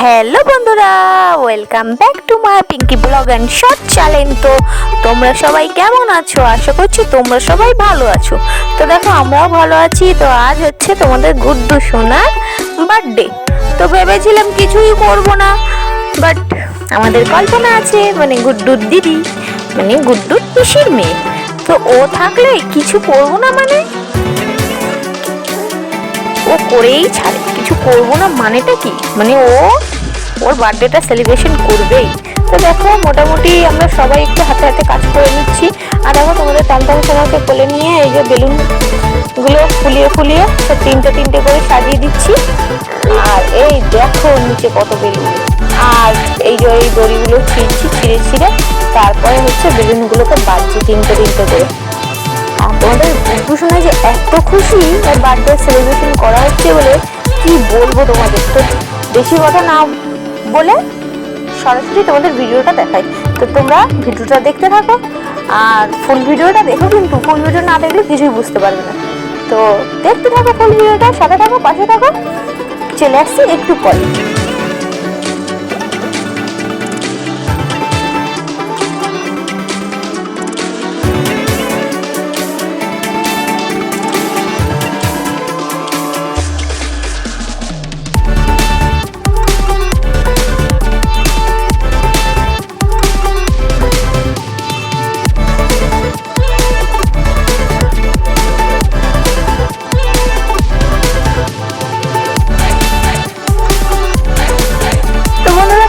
Hello বন্ধুরা, welcome back to my Pinky blog and short channel. তো তোমরা সবাই কেমন আছো? আশা করছি তোমরা সবাই ভালো আছো। তো দেখো আমরাও ভালো আছি। তো আজ হচ্ছে তোমাদের গুড্ডু সোনার বার্থডে। তো ভেবেছিলাম কিছুই করব না, বাট আমাদের কল্পনা আছে, মানে গুড্ডুর দিদি, মানে গুড্ডুর পিসির মেয়ে। তো ও থাকলে কিছু করবো না, মানে ও করেই ছাড়ে, কিছু করবো না মানেটা কি, মানে ওর বার্থডেটা সেলিব্রেশন করবেই। তো দেখো মোটামুটি আমরা সবাই একটু হাতে হাতে কাজ করে নিচ্ছি। আর দেখো তোমাদের টমটম সোনাকে কোলে নিয়ে এই যে বেলুনগুলো ফুলিয়ে ফুলিয়ে তিনটে তিনটে করে সাজিয়ে দিচ্ছি। আর এই দেখো নিচে কত বেলুন, আর এই যে এই দড়িগুলো ছিঁড়ছি, ছিঁড়ে ছিঁড়ে তারপরে হচ্ছে বেলুনগুলোকে বাজছি তিনটে তিনটে করে। আর তোমাদের গুড্ডু শোনা যে এত খুশি ওর বার্থডে সেলিব্রেশন করা হচ্ছে বলে কি বলবো তোমাদের। তো বেশি কথা না বলে সরাসরি তোমাদের ভিডিওটা দেখাই। তো তোমরা ভিডিওটা দেখতে থাকো, আর ফুল ভিডিওটা দেখো, কিন্তু ফুল ভিডিও না দেখলে কিছুই বুঝতে পারবে না। তো দেখতে থাকো ফুল ভিডিওটা, সাথে থাকো, পাশে থাকো। চলে আসছি একটু পরে।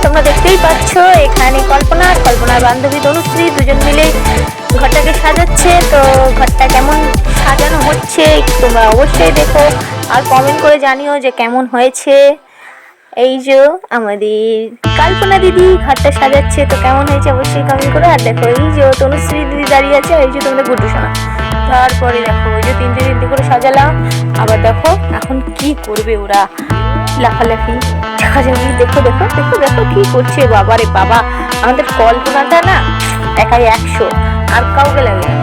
তোমরা দেখতেই পাচ্ছ এখানে কল্পনা আর কল্পনার বান্ধবী তনুশ্রী দুজন মিলে ঘরটাকে সাজাচ্ছে। তো ঘরটা কেমন সাজানো হচ্ছে তোমরা অবশ্যই দেখো, আর কমেন্ট করে জানিও যে কেমন হয়েছে। এই যে আমাদের কল্পনা দিদি ঘরটা সাজাচ্ছে, তো কেমন হয়েছে অবশ্যই কমেন্ট করো। আর দেখো এই যে তনুশ্রী দিদি দাঁড়িয়ে আছে, এই যে তোমাদের গুড্ডু সোনা। তারপরে দেখো ওই যে তিনটে তিনটে করে সাজালাম। আবার দেখো এখন কি করবে ওরা, লাফালাফি ঝাঁকাঝাঁকি। দেখো দেখো দেখো দেখো কি করছে, বাবা রে বাবা। আমাদের কল্পনাটা না একাই 100, আর কাউকে লাগে না।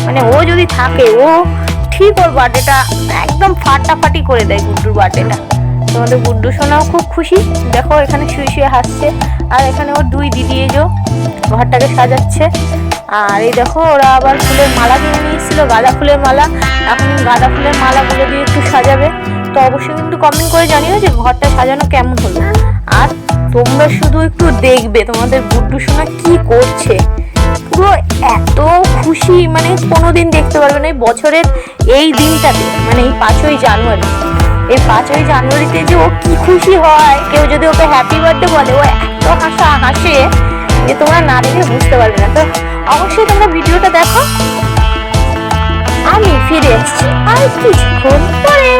মানে ও যদি থাকে ও ঠিক ওর বার্থডেটা একদম ফাটাফাটি করে দেয়, গুড্ডুর বার্থডেটা। তোমাদের গুড্ডু সোনাও খুব খুশি, দেখো এখানে শুয়ে শুয়ে হাসছে। আর এখানে ওর দুই দিদি এই যে ঘরটাকে সাজাচ্ছে। আর এই দেখো ওরা আবার ফুলের মালা কিনে নিয়ে এসেছিল, গাঁদা ফুলের মালা। এখন গাঁদা ফুলের মালাগুলো দিয়ে একটু সাজাবে। তো অবশ্যই কিন্তু কমেন্ট করে জানিও যে ঘরটা সাজানো কেমন হলো। আর তোমরা শুধু একটু দেখবে তোমাদের গুড্ডু সোনা কি করছে, পুরো এত খুশি, মানে কোনোদিন দেখতে পারবে না এই বছরের এই দিনটাতে, মানে এই 5ই জানুয়ারি। এই 5ই জানুয়ারিতে যে ও কি খুশি হয়, কেউ যদি ওকে হ্যাপি বার্থডে বলে ও এত হাসে যে তোমরা না দেখলে বুঝতে পারবে না। তো অবশ্যই তোমরা ভিডিওটা দেখো। আমি ফিরে এসেছি আর কিছুক্ষণ পরে।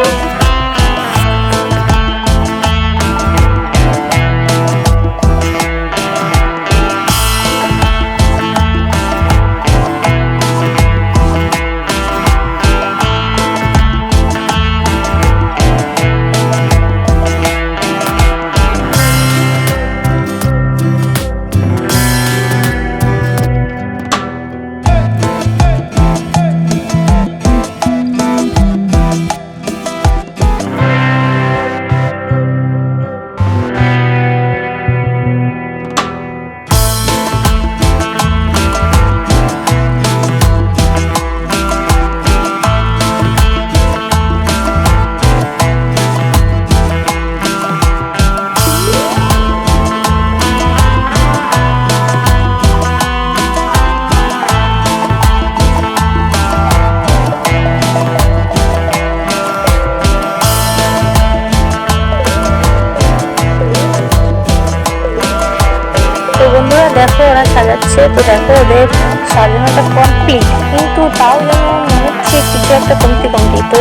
বন্ধুরা দেখো ওরা সাজাচ্ছে। তো দেখো ওদের সাজানোটা কমপ্লিট, কিন্তু তাও যেন মনে হচ্ছে কিছু একটা কমতি। তো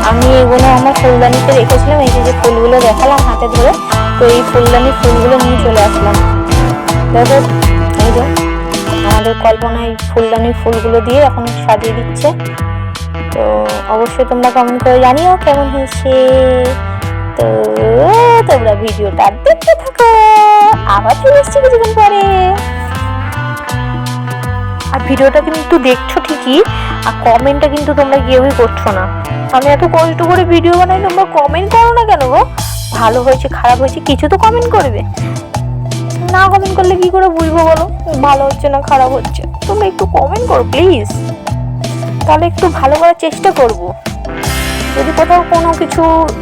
আমি এগুলো আমার ফুলদানিতে রেখেছিলাম, এই যে ফুলগুলো দেখালাম হাতে ধরে। তো এই ফুলদানির ফুলগুলো নিয়ে চলে আসলাম। দেখো এই যে আমাদের কল্পনা এই ফুলদানির ফুলগুলো দিয়ে এখন সাজিয়ে দিচ্ছে। তো অবশ্যই তোমরা কমেন্ট করে জানিও কেমন হয়েছে। তো তোমরা ভিডিওটা দেখতে থাকো, আবার ফিরে এসছি কিছুদিন পরে। আর ভিডিওটা কিন্তু দেখছো ঠিকই, আর কমেন্টটা কিন্তু তোমরা কেউই করছো না। আমি এত কষ্ট করে ভিডিও বানাই, তোমরা কমেন্ট করো না কেন গো? ভালো হয়েছে খারাপ হয়েছে কিছু তো কমেন্ট করবে। না কমেন্ট করলে কি করে বুঝবো বলো ভালো হচ্ছে না খারাপ হচ্ছে? তোমরা একটু কমেন্ট করো প্লিজ, তাহলে একটু ভালো করার চেষ্টা করব। যদি কোথাও কোনো কিছু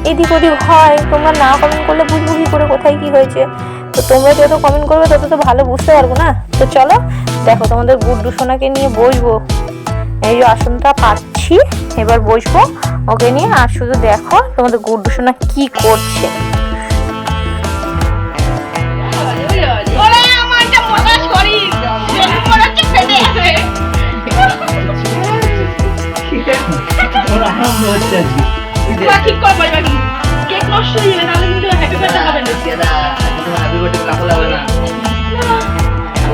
এদিক ওদিক হয় তোমরা না কমেন্ট করলে বুঝবো কি করে কোথায় কি হয়েছে? তো তোমরা যত কমেন্ট করবে তত তো ভালো বুঝতে পারবো না। তো চলো দেখো তোমাদের গুড্ডু সোনাকে নিয়ে বসবো, এই যে আসনটা পাচ্ছি, এবার বসবো ওকে নিয়ে। আর শুধু দেখো তোমাদের গুড্ডু সোনা কি করছে। ঠিক করে বলবা কি কেক নষ্ট হয়ে যাবে, তাহলে কিন্তু হ্যাপি বার্থডে হবে না। হ্যাপি বার্থডে কাপড় হবে না।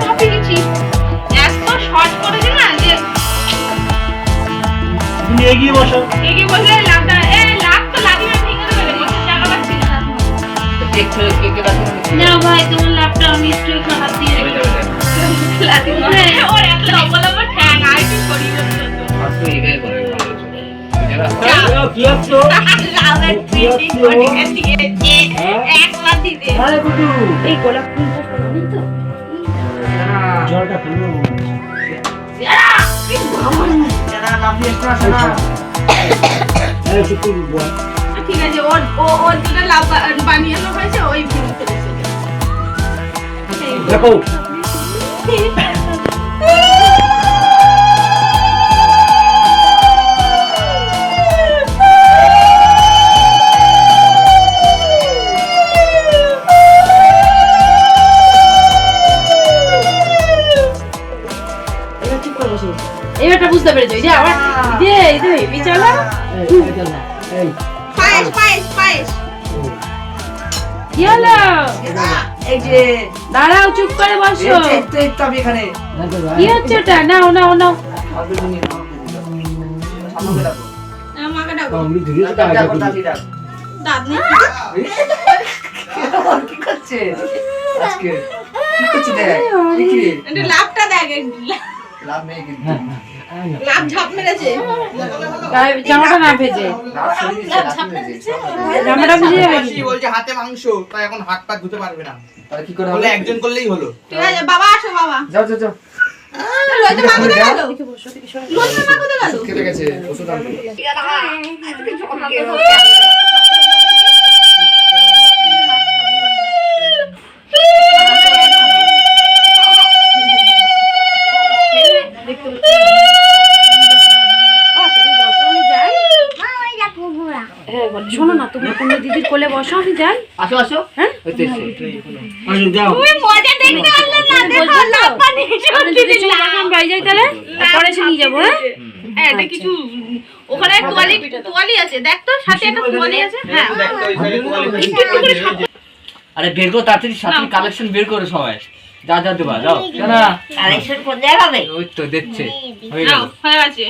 হ্যাপি কিছু এত শর্ট করেছে না যে তুমি এগিয়ে বসো। এগিয়ে বসে লাভটা লাভ তো লাগবে ঠিক আছে বলে বসে জায়গা পাচ্ছি না। কেক কেকে বাকি না ভাই তোমার লাভটা আমি একটু হাত দিয়ে লাতি মানে ওর এত লম্বা ঠ্যাং আর কি করি বলতো আসলে এটাই করে কি হচ্ছে লাভের ট্রিটি করে দিয়ে একবার দিতে আরে গুড্ডু এই গোলাপ ফুলটা ফেলবি তো জলটা ফেলো। কি বাবা যারা লাভলি এক্সট্রা আছে না এই চুপ করে বল। ঠিক আছে ওর যেটা লাভ বানিয়ানো হয়েছে ওই ফুল ফেলেছে দেখো এবারটা বুঝতে পেরেছো যে আবার দে দে বিচালা এই পায়েস পায়েস পায়েস কি হলো এই যে দাঁড়াও চুপ করে বসো একটু আমি এখানে কি হচ্ছে ওটা নাও নাও নাও আমাকে ডাকো আমি ধীরে ধীরে ডাকো দাদি ডাক দাঁত নেই কি করছে আজকে কি করছে দেখ কি রে একটু লাভটা দেখ লাভ নেই কিন্তু লাভ ঝাপ মেরেছে জামাটা না ভেজে লাভ সরিয়ে দিচ্ছে লাভ মেরেছে জামাটা ভিজে যাবে মাসি বলছে হাতে মাংস তাই এখন হাত পা ধুতে পারবে না, তাহলে কি করে বলে হবে একজন করলেই হলো। ঠিক আছে বাবা আসো বাবা যাও যাও যাও লইতে মা কোথায় গেল লইতে মা কোথায় গেল কেটে গেছে ওষুধ আনতে শোনো না তুমি কোন দিদির কোলে বসো আমি যাই আসো আসো হ্যাঁ হইতে আসো যাও তুমি মজা দেখতে পারলে না দেখো লাভ পানি দিদি আমি বাড়ি যাই তাহলে পরে এসে নিয়ে যাবো হ্যাঁ এটা কিছু ওখানে তোয়ালি আছে দেখ তো সাথে একটা তোয়ালি আছে হ্যাঁ দেখতো ওই সাইডে তোয়ালে একটু করে সাথে আরে বের করো তাড়াতাড়ি সাথে কালেকশন বের করো সবাই যা যা দেবা যাও শোনা কালেকশন কোন জায়গা হবে ওই তো দেখছে হয়ে নাও গেল হয়ে গেছে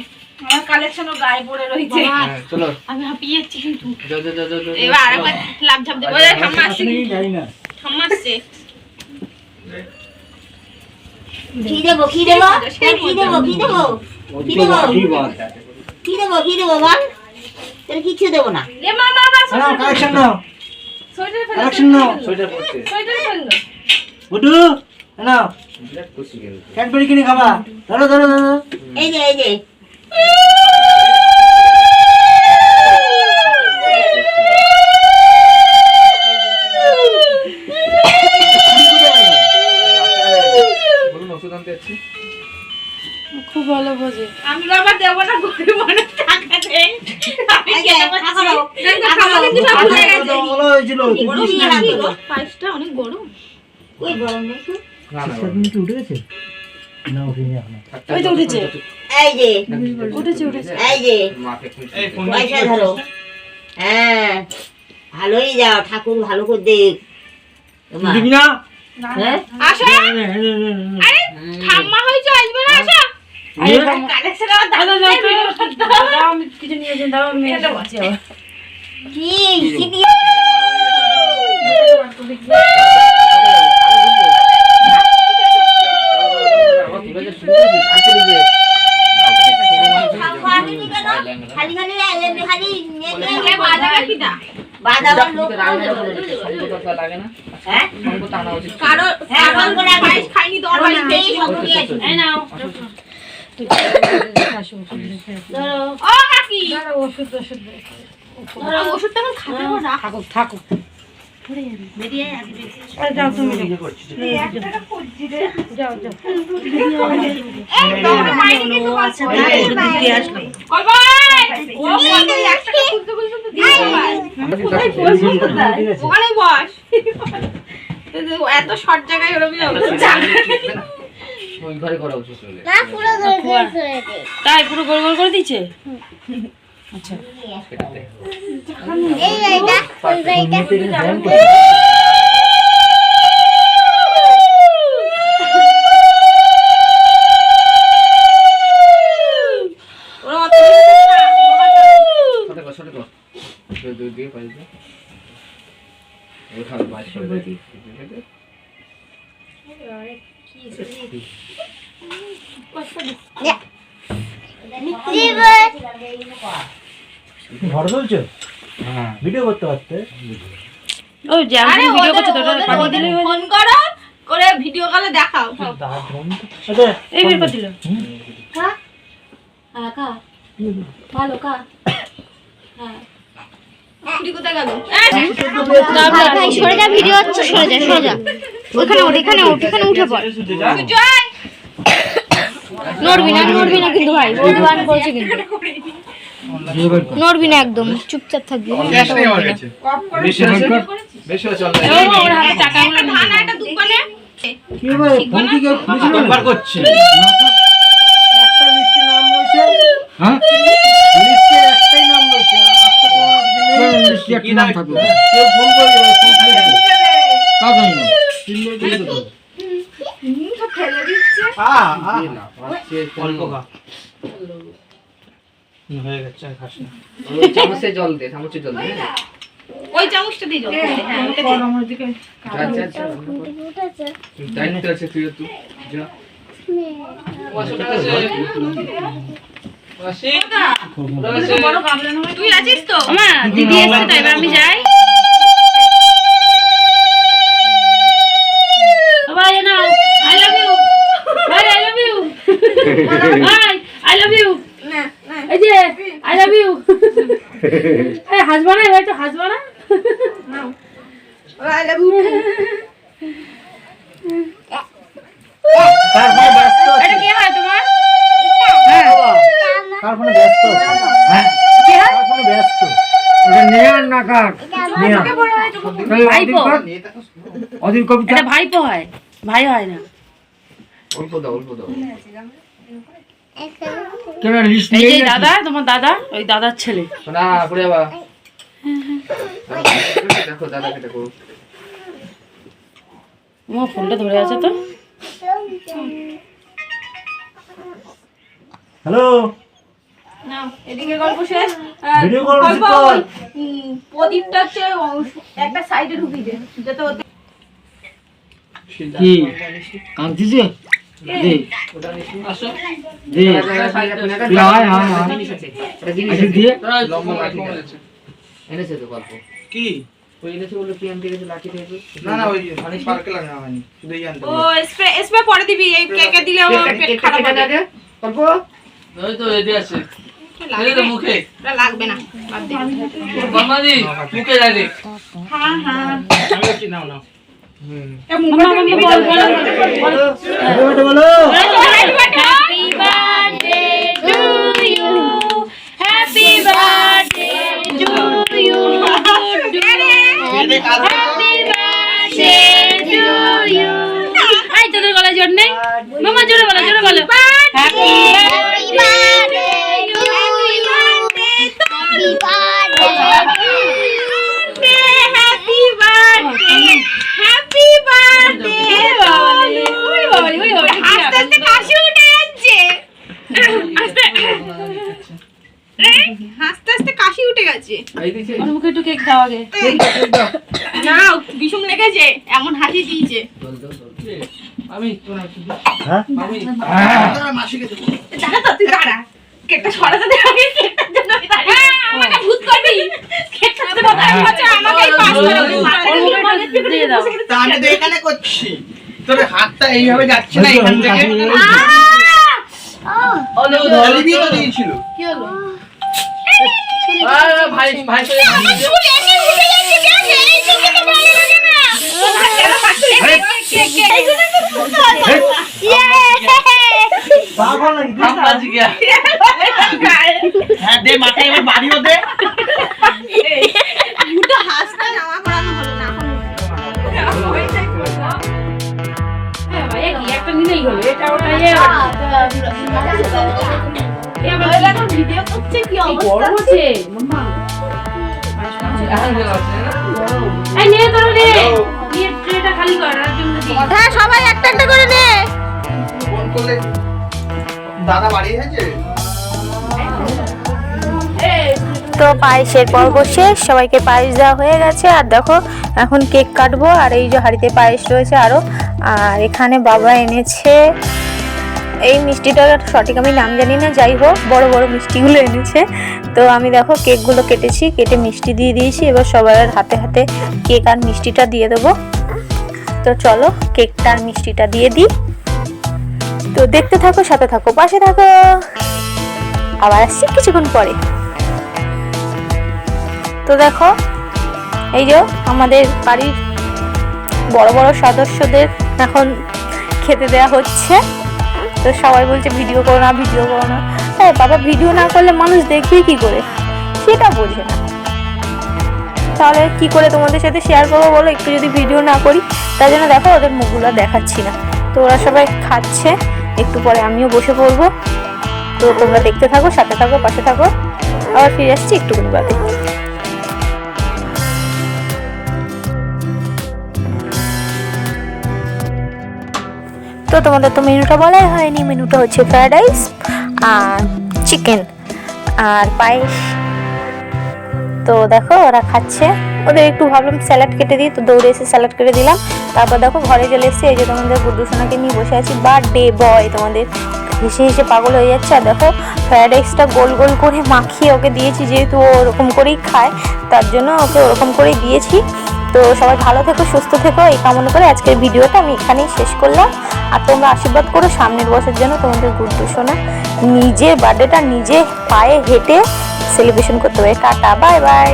আমার কালেকশনও গায়ে পড়ে রয়েছে হ্যাঁ, চলো আমি হাঁপিয়ে যাচ্ছি কিন্তু যাও যাও যাও যাও, যাও এবার আরেকবার লাভ ঝাপ দেবো ঠাম্মা আসছে যাই না ঠাম্মা আসছে কি দেবো কি দেবো কি দেবো কি দেবো কি বল কি দেবো কি দেবো বল তোর কিছু দেবো না এ মা মা মা নাও কালেকশন নাও সোয়েটার ফেলে কালেকশন নাও সোয়েটার পরতে সোয়েটার ফেলে গুড্ডু নাও ক্যাডবেরি কিনে খাবা ধরো ধরো ধরো এই যে এই যে বলুন ওষুধ আনতে যাচ্ছি খুব ভালো বোঝে আমি বাবা দেব না গরিব মানুষ টাকা দেই আমি কেন পাচ্ছি না খাওয়া কিন্তু সব ভুলে গেছে বলো হয়েছিল গরম নাকি গো পায়েসটা অনেক গরম ওই গরম নেই তো না না তুমি কি উঠে গেছে না উঠিনি এখন ওই তো উঠেছে এই যে উঠেছে উঠেছে এই যে মাকে এই ফোন পয়সা ধরো হ্যাঁ ভালোই যাও ঠাকুর ভালো করে দেখ তোমার। দিবি না হ্যাঁ আসা আরে ঠাম্মা হইছে আসবে না আসা কালেকশন আমার দাদা দাও আমি কিছু নিয়ে যাই দাও আমি যাচ্ছি আবার কি কি খালি খালি খালি বাজা কিটা বাদাম লোক হ্যাঁ সঙ্গ তো আনা উচিত ছিল। কারো হ্যাঁ, কারো সঙ্গ রাখা। পায়েস খাইনি তোমার আমার বাড়িতে এই সঙ্গ নিয়েছি। এই নাও ধরো ও কাকি ওষুধ তখন খাবে না বেরিয়ে আগে বেরিয়ে। ওখানে বস এত শর্ট জায়গায় ওরকম ওই ঘরে করা উচিত ছিল। তাই পুরো গোল গোল করে দিচ্ছে ওরা অত ছোট কর, ছোট কর। দুই দিয়ে পাই দে। ওখানে বাস করে দে। ঘর চলছে ভিডিও করতে পারতে ও যে আমি ভিডিও করতে তো ওটা পাঠিয়ে দিলে ফোন করো করে ভিডিও কলে দেখাও আচ্ছা এই বের করে দিল কোথায় গেল ভাই সরে যা, ভিডিও হচ্ছে, সরে যা সরে যা, ওখানে ওঠ, এখানে ওঠ, এখানে উঠে পড়, জয় নড়বি না কিন্তু ভাই, বন্ধু বান বলছে কিন্তু নড়বি না, একদম চুপচাপ থাকবি, বেশি বেশি চল ওর হাতে টাকাগুলো ধান একটা দোকানে কি ভাই ফোন কি কেউ খুঁজছিল নাম্বার করছে একটা লিস্টে নাম রয়েছে হ্যাঁ লিস্টে একটাই নাম রয়েছে আর তো কোনো লিস্টে কি নাম থাকবে কেউ ফোন করবে ফোন করবে কাজ হয় না অল্প খা হয়ে গেছে আর খাস না ওই চামচে জল দে, চামচে জল দে। ওই চামচটা দিয়ে দাও যা, যা, যা। দায়িত্ব আছে তুই তো। যা। তুই আছিস তো মা দিদি এসেছে তাই এবার আমি যাই ভাই না আই লাভ ইউ ভাই আই লাভ ইউ ভাই আই লাভ ইউ এই যে আই লাভ ইউ এই হাসবা না ভাই, তো হাসবা না আই লাভ ইউ কার ফোনে ব্যস্ত আছে এটা কি হয় তোমার কার ফোনে ব্যস্ত আছে হ্যাঁ কার ফোনে ব্যস্ত ওটা নেয়ার না কার নেয়া ভাইপো অদিন কবিতা এটা ভাইপো হয়, ভাই হয় না। অল্প দাও, অল্প দাও। কেন লিস্ট এই যে দাদা, তোমার দাদা, ওই দাদার ছেলে। না, পড়ে যাবা। দেখো দাদাকে দেখো। আমার ফোনটা ধরে আছে তো। হ্যালো নাও, এদিকে গল্প শেষ। ভিডিও কল গল্প কল ওই, প্রদীপটা হচ্ছে একটা সাইডে ঢুকিয়ে দে যাতে ওতে কি কাঁদছিস দে আসো। দে হ্যাঁ হ্যাঁ হ্যাঁ এটা জিনিস আচ্ছা, আছে। দিয়ে? লম্বা লাঠি আছে। এনেছে তো গল্প। কি ওই এনেছে বললো কি আনতে গেছে লাঠি থেকে। না না ওই পার্কে লাগানো হয়নি শুধু এই আনতে ও স্প্রে স্প্রে পরে দিবি, এই কেকে দিলে ও পেট খারাপ হবে। গল্প। ওই তো এদি আছে লাগবে এই তো মুখে এটা লাগবে না, বাদ দে। মামাজি মুখে লাগে হ্যাঁ হ্যাঁ আমি কি নাও নাও এ মুখে তুমি বল বল বলো বলো happy birthday to you, happy birthday to you, happy birthday to you. আই তোদের গলায় জোর নেই মামা, জোরে বলো জোরে বলো। Happy birthday to you, happy birthday, happy birthday. আস্তে আস্তে কাশি উঠে যাচ্ছে, আস্তে আস্তে কাশি উঠে গেছে। এই দিছে। মুখে একটু কেক দাও আগে। না বিষম লেগেছে, এমন হাসি দিয়েছে। জল দাও, জল। আমি হ্যাঁ আমি মাসিকে দাঁড়া তো, তুই দাঁড়া, কেকটা সরাতে দে আগে, কেকটার জন্য আমি দাঁড়িয়ে আছি। আমাকে ভূত করবি খেতে বাবা আমাকে আমাকেই পাস করাবি দিয়ে দাও তা আমি তো এখানে করছি তোর হাতটা এইভাবে যাচ্ছে না এখান থেকে অলিভি তো দিয়েছিল কি হলো ভাই ভাই করে পাগল নাকি তুই? আপনাজি গিয়া হ্যাঁ দে মাথায় এবার বাড়িও দে ভাই একটা নিলেই হলো এটা ওটা ভিডিও করছে কি অবস্থা আছে মাম্মা এই নে তাহলে নিয়ে ট্রেটা খালি কর আর জন্য দি হ্যাঁ সবাই একটা একটা করে নে। ফোন করলে দাদা বাড়ি আছে তো পায়েসের পর্ব শেষ, সবাইকে পায়েস দেওয়া হয়ে গেছে। আর দেখো এখন কেক কাটবো। আর এই যে হাঁড়িতে পায়েস রয়েছে আরো। আর এখানে বাবা এনেছে এই মিষ্টিটার সঠিক আমি নাম জানি না, যাই হোক বড় বড় মিষ্টিগুলো এনেছে। তো আমি দেখো কেকগুলো কেটেছি, কেটে মিষ্টি দিয়ে দিয়েছি। এবার সবার হাতে হাতে কেক আর মিষ্টিটা দিয়ে দেবো। তো চলো কেকটা আর মিষ্টিটা দিয়ে দিই। তো দেখতে থাকো, সাথে থাকো, পাশে থাকো। আবার আসছি কিছুক্ষণ পরে। তো দেখো এই যে আমাদের বাড়ির বড় বড় সদস্যদের এখন খেতে দেওয়া হচ্ছে। তো সবাই বলছে ভিডিও করো না, ভিডিও করো না। হ্যাঁ বাবা, ভিডিও না করলে মানুষ দেখবে কি করে, সেটা বোঝে না। তাহলে কি করে তোমাদের সাথে শেয়ার করবো বলো? একটু যদি ভিডিও না করি, তার জন্য দেখো ওদের মুখগুলো দেখাচ্ছি না। তো ওরা সবাই খাচ্ছে, একটু পরে আমিও বসে পড়বো। তো তোমরা দেখতে থাকো, সাথে থাকো, পাশে থাকো। আবার ফিরে আসছি একটুখানি বাদে। তো তোমাদের তো মেনুটা বলাই হয়নি। মেনুটা হচ্ছে ফ্রাইড রাইস আর চিকেন আর পায়েস। তো দেখো ওরা খাচ্ছে, ওদের একটু ভাবলাম স্যালাড কেটে দিই, তো দৌড়ে এসে স্যালাড কেটে দিলাম। তারপর দেখো ঘরে চলে এসেছি। এই যে তোমাদের গুড্ডু সোনাকে নিয়ে বসে আছি। বার্থডে বয় তোমাদের হেসে হেসে পাগল হয়ে যাচ্ছে। আর দেখো ফ্রাইড রাইসটা গোল গোল করে মাখিয়ে ওকে দিয়েছি, যেহেতু ও ওরকম করেই খায়, তার জন্য ওকে ওরকম করেই দিয়েছি। তো সবাই ভালো থেকো, সুস্থ থেকো, এই কামনা করে আজকের ভিডিওটা আমি এখানেই শেষ করলাম। আর তোমরা আশীর্বাদ করো সামনের বছর যেন তোমাদের গুড্ডু সোনা নিজের বার্থডেটা নিজে পায়ে হেঁটে সেলিব্রেশন করতে পারে। Tata, bye bye.